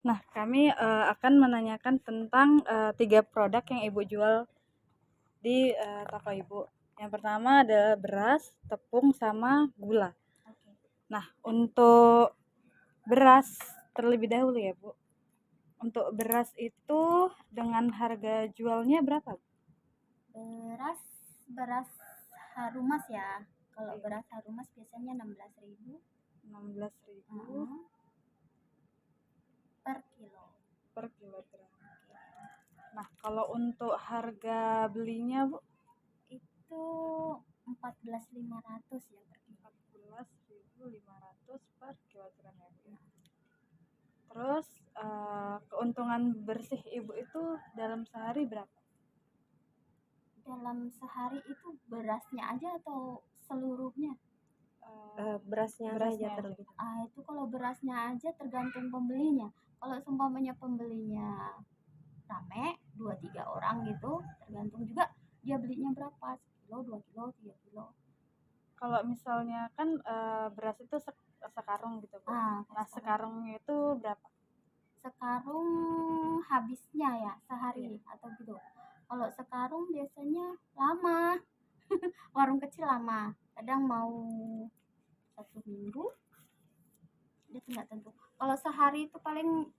Nah, kami akan menanyakan tentang 3 produk yang Ibu jual di toko Ibu. Yang pertama adalah beras, tepung, sama gula. Oke. Nah, untuk beras terlebih dahulu ya, Bu. Untuk beras itu dengan harga jualnya berapa, Bu? Beras Harumas ya. Kalau Iya. beras Harumas biasanya 16.000 16.000 per kilo. per kilogram. Nah, kalau untuk harga belinya, Bu, Itu 14.500 ya per kilo. 14.500 per kilogram ya, Bu, ya. Terus keuntungan bersih Ibu itu dalam sehari berapa? Dalam sehari itu berasnya aja atau seluruhnya? Berasnya saja terlebih. Itu kalau berasnya aja tergantung pembelinya. Kalau seumpamanya pembelinya rame 2-3 orang gitu, tergantung juga dia belinya berapa, 1 kilo, 2 kilo, 3 kilo. Kalau misalnya kan beras itu sekarung gitu, Bu. Nah, sekarungnya itu berapa? Sekarung habisnya ya sehari atau gitu. Kalau sekarung biasanya lama. Warung kecil lama. Kadang mau 1 minggu. Dia nggak tentu. Kalau sehari itu paling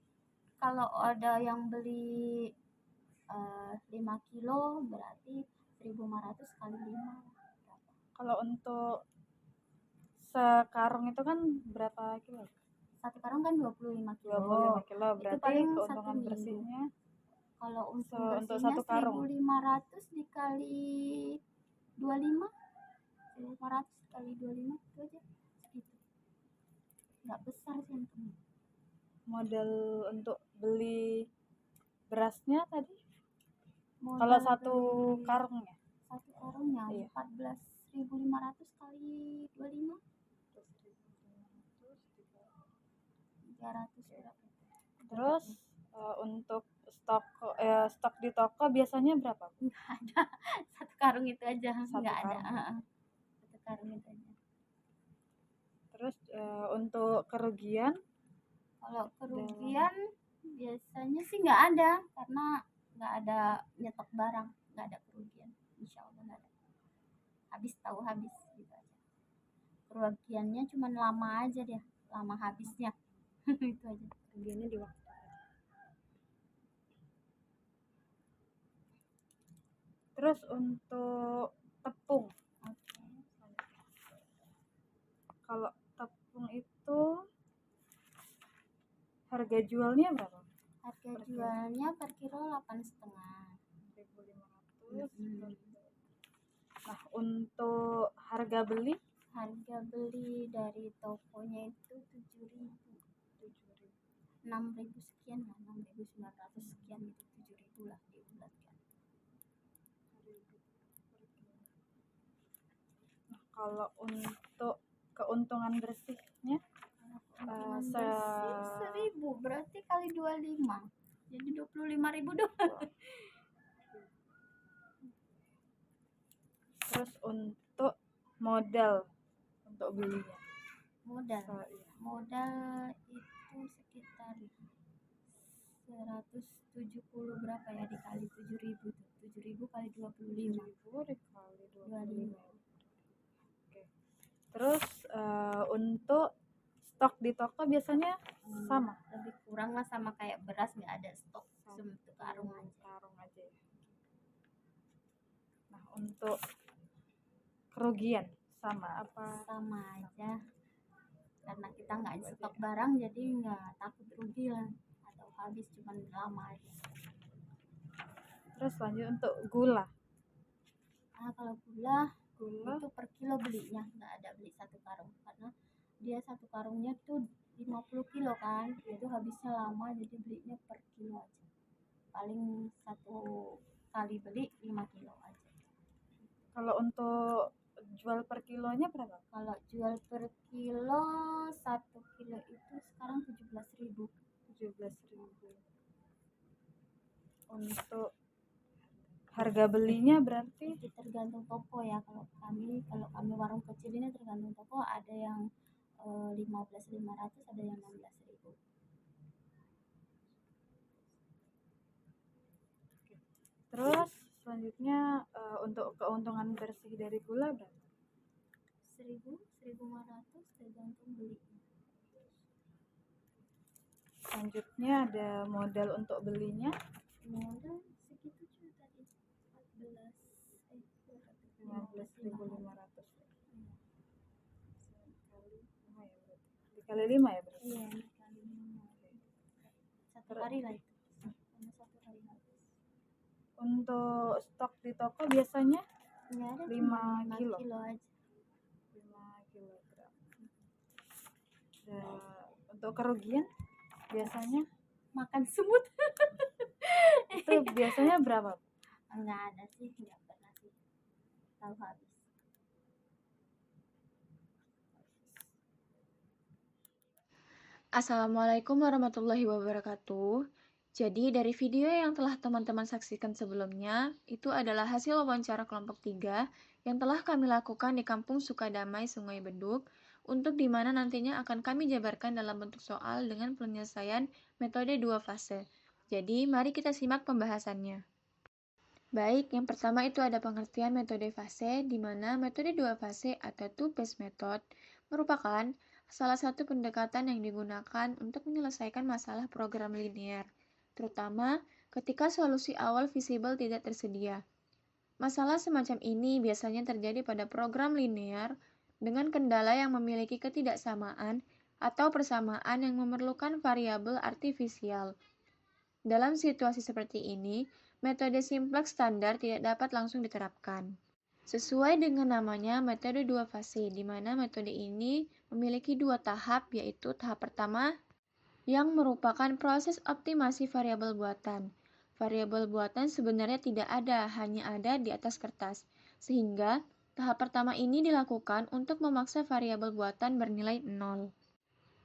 kalau ada yang beli 5 kilo berarti 1.500 kali 5. Kalau untuk sekarung itu kan berapa kilo? Satu karung kan 25 kilo. 25 kilo berarti itu paling keuntungan 1 minggu. bersihnya Kalau untuk untuk bersihnya satu karung 1.500 dikali 25, 1.500 kali 25 itu aja segitu. Nggak besar sih untungnya. modal untuk beli berasnya tadi. Modal Kalau satu beli karungnya satu karungnya Iya. 14.500 kali 25, 300 berapa? Terus untuk stok di toko biasanya berapa? Nggak ada. Satu karung itu aja. Satu Nggak ada. karung. Satu karung itu aja. Terus untuk kerugian? Kalau kerugian biasanya sih nggak ada, karena nggak ada nyetok barang, nggak ada kerugian, insya Allah nggak ada. Habis tahu habis gitu aja. Kerugiannya cuma lama aja dia, lama habisnya. Itu aja kerugiannya di waktu. Terus untuk tepung. Kalau tepung itu harga jualnya berapa? Harga jualnya per kilo 8,5. 1.500. Nah, untuk harga beli? Harga beli dari tokonya itu 7.000. 6.000 sekian lah, 6.900 sekian itu, 7.000 lah dibulatkan. Nah, kalau untuk keuntungan bersihnya bersih 1.000 berarti kali 25 jadi 25.000 doang. Terus untuk modal untuk belinya? Modal itu sekitar 170 berapa ya dikali 7.000 tuh. 7.000 kali 25. 7.000 dikali 25. Oke. Terus untuk stok di toko biasanya sama? Lebih kurang lah sama kayak beras, nggak ada stok, satu karung aja. Nah, untuk kerugian sama apa? Sama aja, karena kita nggak stok barang jadi nggak takut rugi lah atau habis, cuman lama aja. Terus lanjut untuk gula. Kalau gula itu per kilo belinya, nggak ada beli satu karung, karena dia satu karungnya tuh 50 kilo kan, itu habisnya lama, jadi belinya per kilo aja. Paling satu kali beli 5 kilo aja. Kalau untuk jual per kilonya berapa? Kalau jual per kilo 1 kilo itu sekarang 17.000. 17.000. Untuk harga belinya berarti tergantung toko ya. Kalau kami warung kecil ini tergantung toko, ada yang 15.500, ada yang 16.000. Selanjutnya untuk keuntungan bersih dari gula berapa? 1.000, 1.500 tergantung beli. Selanjutnya ada modal untuk belinya Modal segitu juga tadi 14 berapa tuh? 15.500. Iya. Dikali 5 ya berarti? Iya, dikali 5. Satu hari lah itu. Karena 1 hari habis. Untuk stok di toko biasanya Nggak ada 5 cuma 5 kilo. kilo aja. 5 kilogram. Dan untuk kerugian biasanya Makan semut. itu biasanya berapa? Nggak ada sih, nggak pernah sih tahu habis. Assalamualaikum warahmatullahi wabarakatuh. Jadi dari video yang telah teman-teman saksikan sebelumnya, itu adalah hasil wawancara kelompok 3 yang telah kami lakukan di Kampung Sukadamai, Sungai Beduk, untuk di mana nantinya akan kami jabarkan dalam bentuk soal dengan penyelesaian metode 2 fase. Jadi mari kita simak pembahasannya. Baik, yang pertama itu ada pengertian metode fase, di mana metode 2 fase atau two-phase method merupakan salah satu pendekatan yang digunakan untuk menyelesaikan masalah program linear, terutama ketika solusi awal visible tidak tersedia. Masalah semacam ini biasanya terjadi pada program linear dengan kendala yang memiliki ketidaksamaan atau persamaan yang memerlukan variabel artifisial. Dalam situasi seperti ini, metode simplex standar tidak dapat langsung diterapkan. Sesuai dengan namanya, metode 2 fase, di mana metode ini memiliki 2 tahap, yaitu tahap pertama yang merupakan proses optimasi variabel buatan. Variabel buatan sebenarnya tidak ada, hanya ada di atas kertas. Sehingga, tahap pertama ini dilakukan untuk memaksa variabel buatan bernilai 0.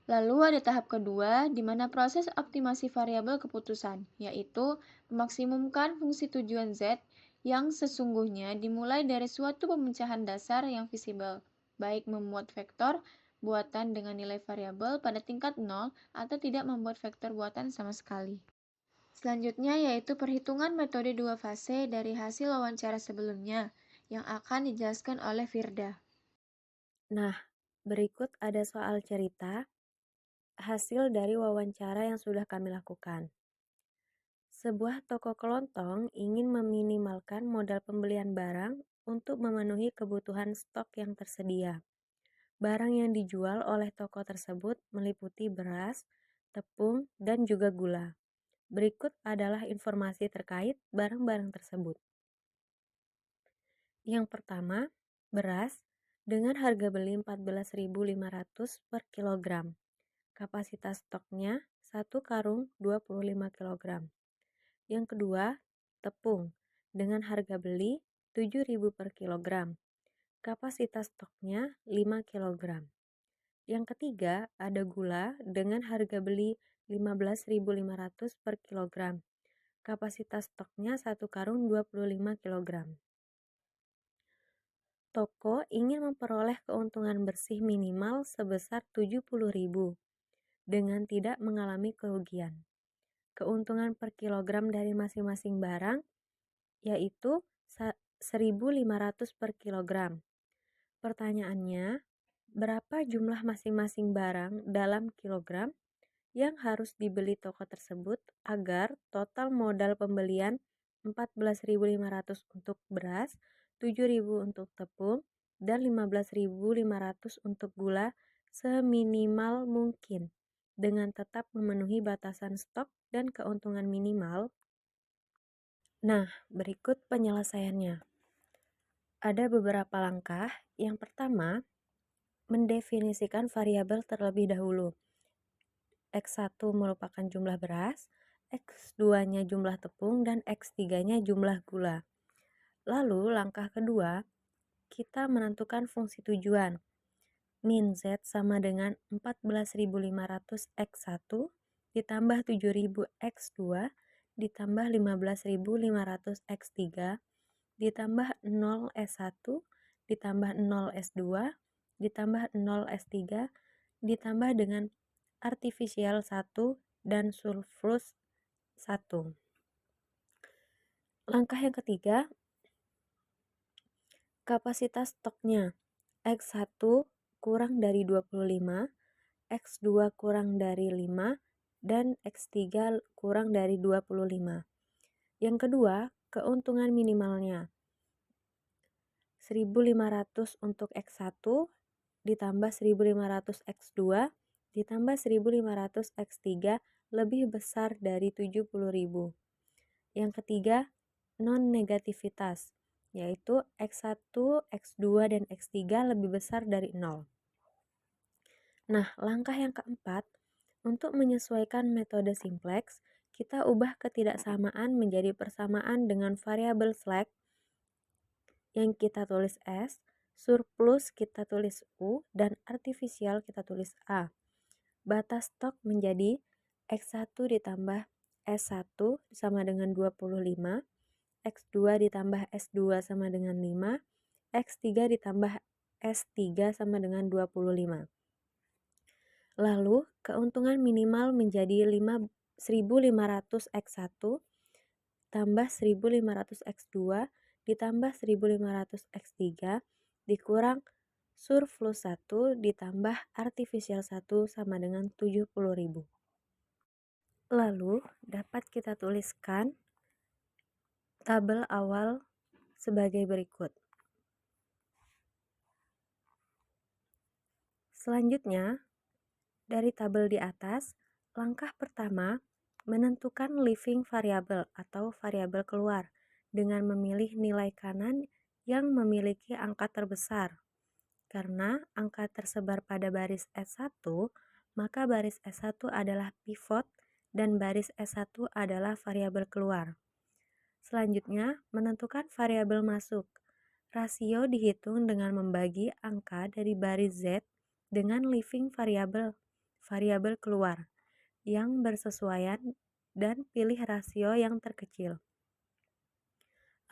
Lalu ada tahap kedua, di mana proses optimasi variabel keputusan, yaitu memaksimumkan fungsi tujuan Z yang sesungguhnya dimulai dari suatu pemecahan dasar yang visible, baik membuat vektor buatan dengan nilai variabel pada tingkat 0 atau tidak membuat vektor buatan sama sekali. Selanjutnya yaitu perhitungan metode 2 fase dari hasil wawancara sebelumnya yang akan dijelaskan oleh Firda. Nah, berikut ada soal cerita hasil dari wawancara yang sudah kami lakukan. Sebuah toko kelontong ingin meminimalkan modal pembelian barang untuk memenuhi kebutuhan stok yang tersedia. Barang yang dijual oleh toko tersebut meliputi beras, tepung, dan juga gula. Berikut adalah informasi terkait barang-barang tersebut. Yang pertama, beras dengan harga beli 14.500 per kilogram. Kapasitas stoknya 1 karung 25 kilogram. Yang kedua, tepung dengan harga beli 7.000 per kilogram. Kapasitas stoknya 5 kilogram. Yang ketiga, ada gula dengan harga beli 15.500 per kilogram. Kapasitas stoknya 1 karung 25 kilogram. Toko ingin memperoleh keuntungan bersih minimal sebesar 70.000 dengan tidak mengalami kerugian. Keuntungan per kilogram dari masing-masing barang yaitu 1.500 per kilogram. Pertanyaannya, berapa jumlah masing-masing barang dalam kilogram yang harus dibeli toko tersebut agar total modal pembelian 14.500 untuk beras, 7.000 untuk tepung, dan 15.500 untuk gula seminimal mungkin dengan tetap memenuhi batasan stok dan keuntungan minimal. Nah, berikut penyelesaiannya. Ada beberapa langkah. Yang pertama, mendefinisikan variabel terlebih dahulu. X1 merupakan jumlah beras, X2-nya jumlah tepung, dan X3-nya jumlah gula. Lalu, langkah kedua, kita menentukan fungsi tujuan. Min Z sama dengan 14.500 X1 ditambah 7.000 X2 ditambah 15.500 X3 ditambah 0 S1 ditambah 0 S2 ditambah 0 S3 ditambah dengan artifisial 1 dan sulfurus 1. Langkah yang ketiga, Kapasitas stoknya X1 kurang dari 25, X2 kurang dari 5, dan X3 kurang dari 25. Yang kedua, keuntungan minimalnya 1.500 untuk X1 ditambah 1.500 X2 ditambah 1.500 X3 lebih besar dari 70.000. Yang ketiga, non-negativitas, yaitu X1, X2, dan X3 lebih besar dari 0. Nah, langkah yang keempat, untuk menyesuaikan metode simplex, kita ubah ketidaksamaan menjadi persamaan dengan variabel slack yang kita tulis S, surplus kita tulis U, dan artifisial kita tulis A. Batas stok menjadi X1 ditambah S1 sama dengan 25, X2 ditambah S2 sama dengan 5, X3 ditambah S3 sama dengan 25. Lalu, keuntungan minimal menjadi 1.500 X1 tambah 1.500 X2 ditambah 1.500 X3 dikurang surplus 1 ditambah artifisial 1 sama dengan 70.000. Lalu, dapat kita tuliskan tabel awal sebagai berikut. Selanjutnya, dari tabel di atas, langkah pertama menentukan living variable atau variabel keluar dengan memilih nilai kanan yang memiliki angka terbesar. Karena angka tersebar pada baris S1, maka baris S1 adalah pivot dan baris S1 adalah variabel keluar. Selanjutnya, menentukan variabel masuk. Rasio dihitung dengan membagi angka dari baris Z dengan living variabel keluar yang bersesuaian dan pilih rasio yang terkecil.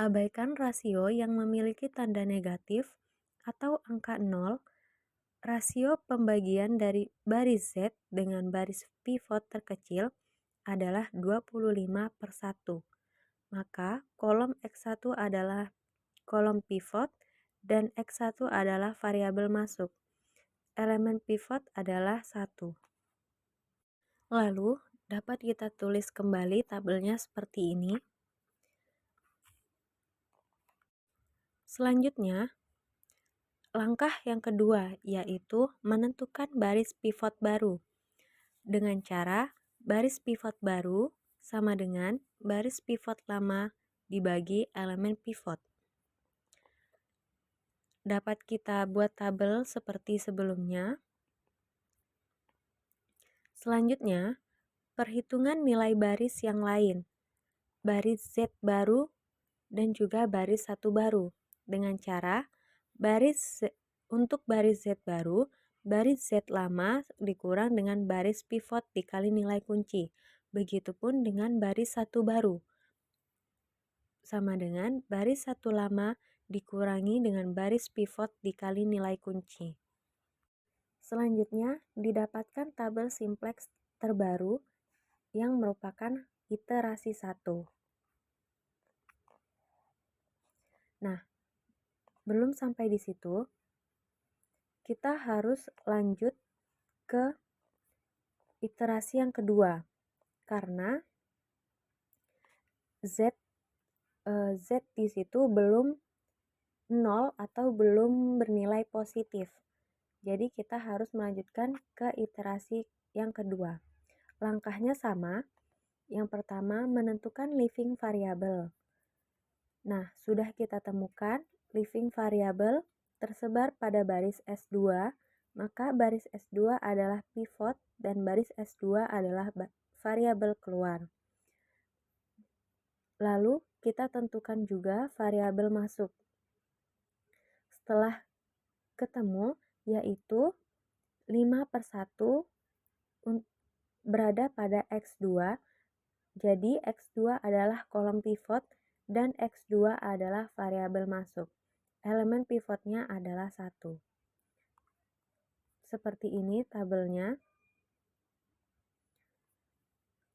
Abaikan rasio yang memiliki tanda negatif atau angka 0. Rasio pembagian dari baris Z dengan baris pivot terkecil adalah 25/1. Maka kolom X1 adalah kolom pivot dan X1 adalah variabel masuk. Elemen pivot adalah 1. Lalu, dapat kita tulis kembali tabelnya seperti ini. Selanjutnya, langkah yang kedua yaitu menentukan baris pivot baru. Dengan cara baris pivot baru sama dengan baris pivot lama dibagi elemen pivot. Dapat kita buat tabel seperti sebelumnya. Selanjutnya, perhitungan nilai baris yang lain, baris Z baru dan juga baris 1 baru, dengan cara untuk baris Z baru, baris Z lama dikurang dengan baris pivot dikali nilai kunci. Begitupun dengan baris 1 baru, sama dengan baris 1 lama dikurangi dengan baris pivot dikali nilai kunci. Selanjutnya, didapatkan tabel simplex terbaru yang merupakan iterasi 1. Nah, belum sampai di situ, kita harus lanjut ke iterasi yang kedua, karena Z di situ belum 0 atau belum bernilai positif. Jadi kita harus melanjutkan ke iterasi yang kedua. Langkahnya sama. Yang pertama, menentukan living variable. Nah, sudah kita temukan living variable tersebar pada baris S2, maka baris S2 adalah pivot dan baris S2 adalah variabel keluar. Lalu, kita tentukan juga variabel masuk. Setelah ketemu, yaitu 5/1 berada pada X2, jadi X2 adalah kolom pivot dan X2 adalah variabel masuk. Elemen pivotnya adalah 1. Seperti ini tabelnya.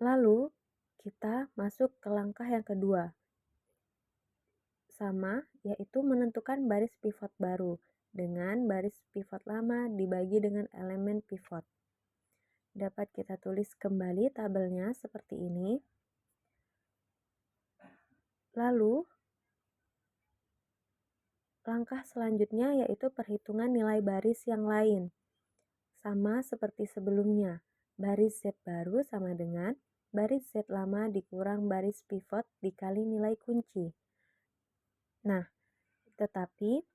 Lalu, kita masuk ke langkah yang kedua. sama, yaitu menentukan baris pivot baru dengan baris pivot lama dibagi dengan elemen pivot. Dapat kita tulis kembali tabelnya seperti ini. Lalu, langkah selanjutnya yaitu perhitungan nilai baris yang lain. Sama seperti sebelumnya, baris Z baru sama dengan baris Z lama dikurang baris pivot dikali nilai kunci. Nah, tetapi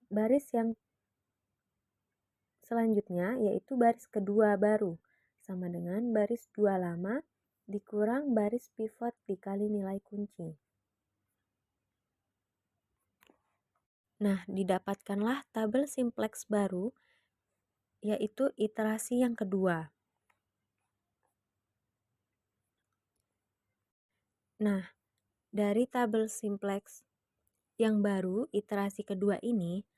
baris yang selanjutnya yaitu baris kedua baru sama dengan baris 2 lama dikurang baris pivot dikali nilai kunci. Nah, didapatkanlah tabel simplex baru yaitu iterasi yang kedua. Nah, dari tabel simplex yang baru iterasi kedua ini,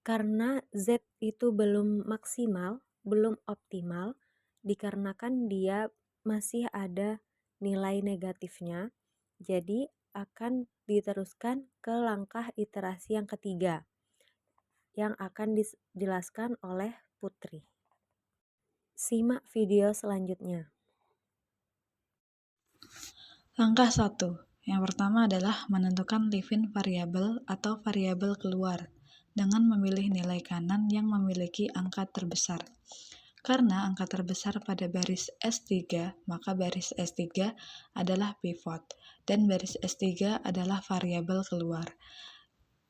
karena Z itu belum maksimal, belum optimal, dikarenakan dia masih ada nilai negatifnya, jadi akan diteruskan ke langkah iterasi yang ketiga, yang akan dijelaskan oleh Putri. Simak video selanjutnya. Langkah 1. Yang pertama adalah menentukan leave-in variabel atau variabel keluar dengan memilih nilai kanan yang memiliki angka terbesar. Karena angka terbesar pada baris S3, maka baris S3 adalah pivot dan baris S3 adalah variabel keluar.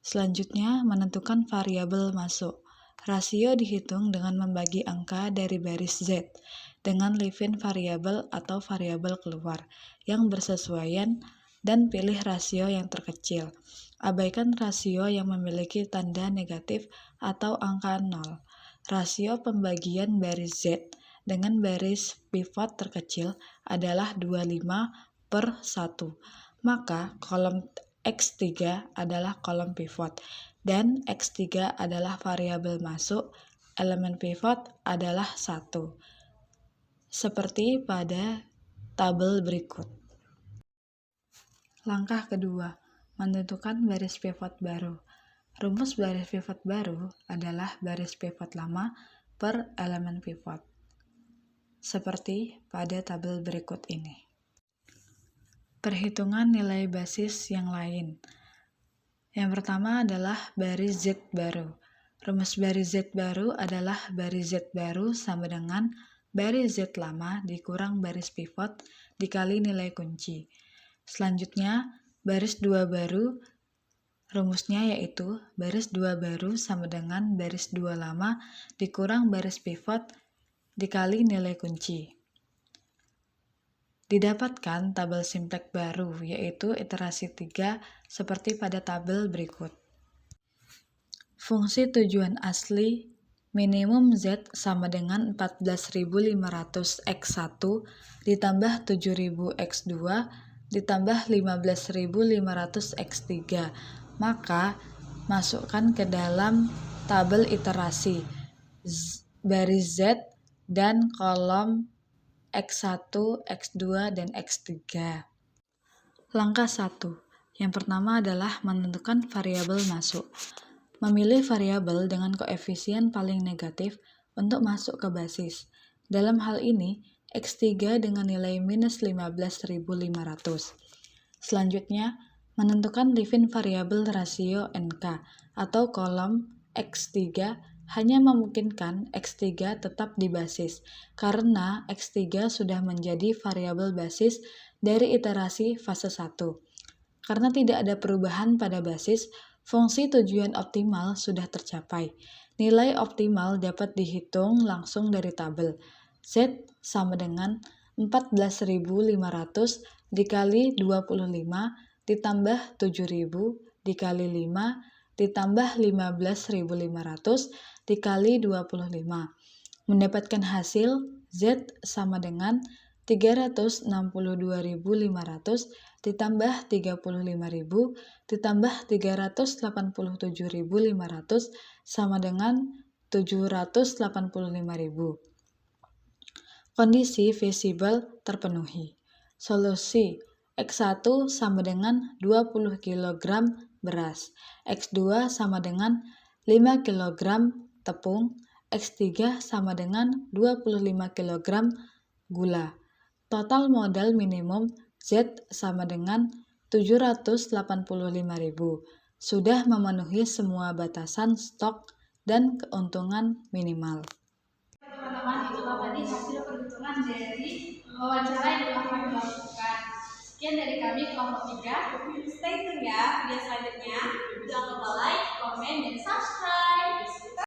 Selanjutnya, menentukan variabel masuk. Rasio dihitung dengan membagi angka dari baris Z dengan leave-in variabel atau variabel keluar yang bersesuaian dan pilih rasio yang terkecil. Abaikan rasio yang memiliki tanda negatif atau angka 0. Rasio pembagian baris Z dengan baris pivot terkecil adalah 25/1. Maka kolom X3 adalah kolom pivot dan X3 adalah variabel masuk, elemen pivot adalah 1. Seperti pada tabel berikut. Langkah kedua, menentukan baris pivot baru. Rumus baris pivot baru adalah baris pivot lama per elemen pivot. Seperti pada tabel berikut ini. Perhitungan nilai basis yang lain. Yang pertama adalah baris Z baru. Rumus baris Z baru adalah baris Z baru sama dengan baris Z lama dikurang baris pivot dikali nilai kunci. Selanjutnya, baris 2 baru, rumusnya yaitu baris 2 baru sama dengan baris 2 lama dikurang baris pivot dikali nilai kunci. Didapatkan tabel simplex baru, yaitu iterasi 3 seperti pada tabel berikut. Fungsi tujuan asli minimum Z sama dengan 14.500 X1 ditambah 7.000 X2 ditambah 15.500 X3. Maka, masukkan ke dalam tabel iterasi baris Z dan kolom X1, X2, dan X3. Langkah 1. Yang pertama adalah menentukan variabel masuk. Memilih variabel dengan koefisien paling negatif untuk masuk ke basis. Dalam hal ini, X3 dengan nilai minus 15.500. Selanjutnya, menentukan leave-in variabel rasio NK atau kolom X3 hanya memungkinkan X3 tetap di basis, karena X3 sudah menjadi variabel basis dari iterasi fase 1. Karena tidak ada perubahan pada basis, fungsi tujuan optimal sudah tercapai. Nilai optimal dapat dihitung langsung dari tabel. Z sama dengan 14.500 dikali 25 ditambah 7.000 dikali 5 ditambah 15.500 dikali 25. Mendapatkan hasil Z sama dengan 362.500 ditambah 35.000 ditambah 387.500 sama dengan 785.000. Kondisi visible terpenuhi. Solusi X1 sama dengan 20 kg beras, X2 sama dengan 5 kg tepung, X3 sama dengan 25 kg gula. Total modal minimum Z sama dengan 785.000. Sudah memenuhi semua batasan stok dan keuntungan minimal. Teman-teman, itulah tadi hasil perhitungan dari wawancara yang telah kami lakukan. Sekian dari kami kelompok 3. Stay tune ya video selanjutnya.